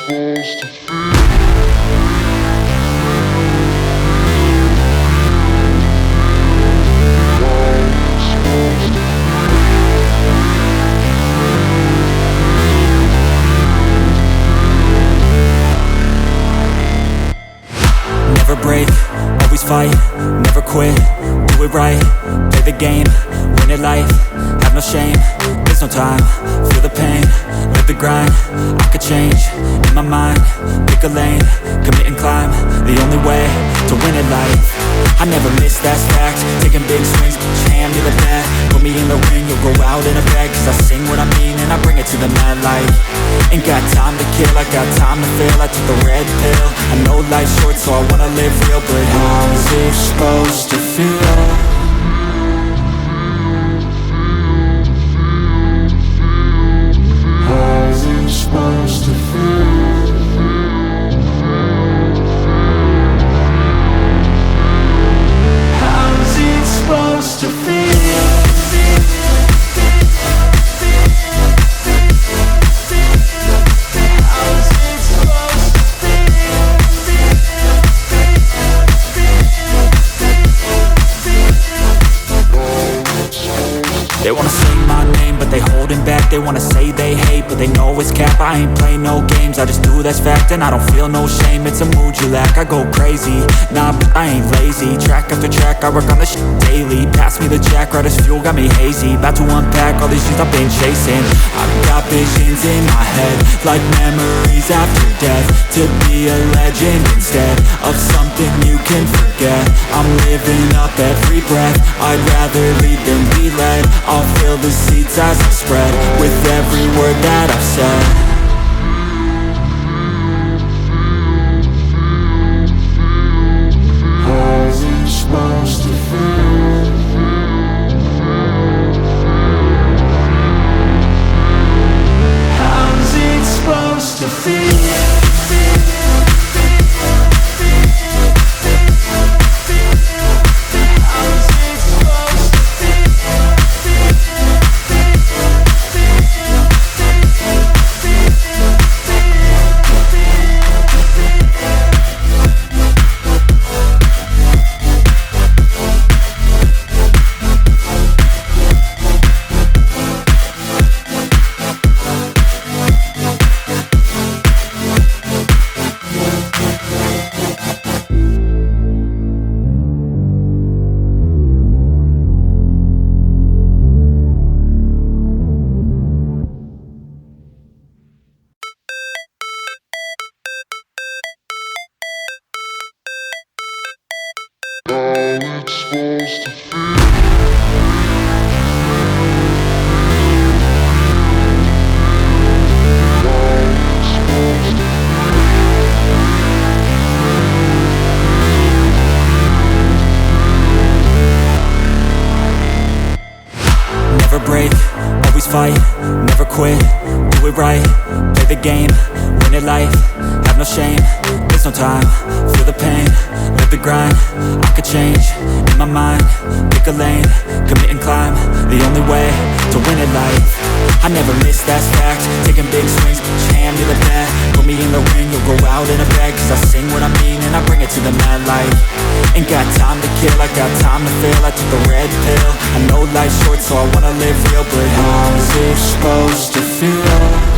supposed to feel? Never break, always fight, never quit, do it right, play the game, win it life, have no shame, there's no time, feel the pain, live the grind, I could change, in my mind, pick a lane, commit and climb, the only way to win it life. I never miss, that's fact, taking big swings, put your hand to the bat, put me in the ring, you'll go out in a bag, cause I sing what I mean and I bring it to the mad light. Ain't got time to kill, I got time to feel, I took the red pill, I know life's short so I wanna live real, but how's it supposed to feel? How's it supposed to feel? How's it supposed to feel? They wanna say my name, but they holding back. They wanna say they hate, but they know it's cap. I ain't play no games, I just do that's fact. And I don't feel no shame, it's a mood you lack. I go crazy, nah, but I ain't lazy. Track after track, I work on this shit daily. Pass me the jack, right as fuel, got me hazy. About to unpack all these things I've been chasing. I've got visions in my head, like memories after death. To be a legend instead of something you can forget. I'm living up every breath, I'd rather lead than be led. I'll fill the seats as I spread with every word that I've said. How's it supposed to feel? How's it supposed to feel? How it's supposed to feel? Never break, always fight, never quit, do it right, play the game, win it life, have no shame, there's no time, feel the pain, live the grind, I could change, in my mind, pick a lane, commit and climb, the only way to win it life. I never miss, that's fact, taking big swings, put your hand to the bat, put me in the ring, you'll go out in a bag, cause I sing what I mean and I bring it to the mad light. Ain't got time to kill, I got time to feel, I took the red pill, I know life's short so I wanna live real, but how's it supposed to feel?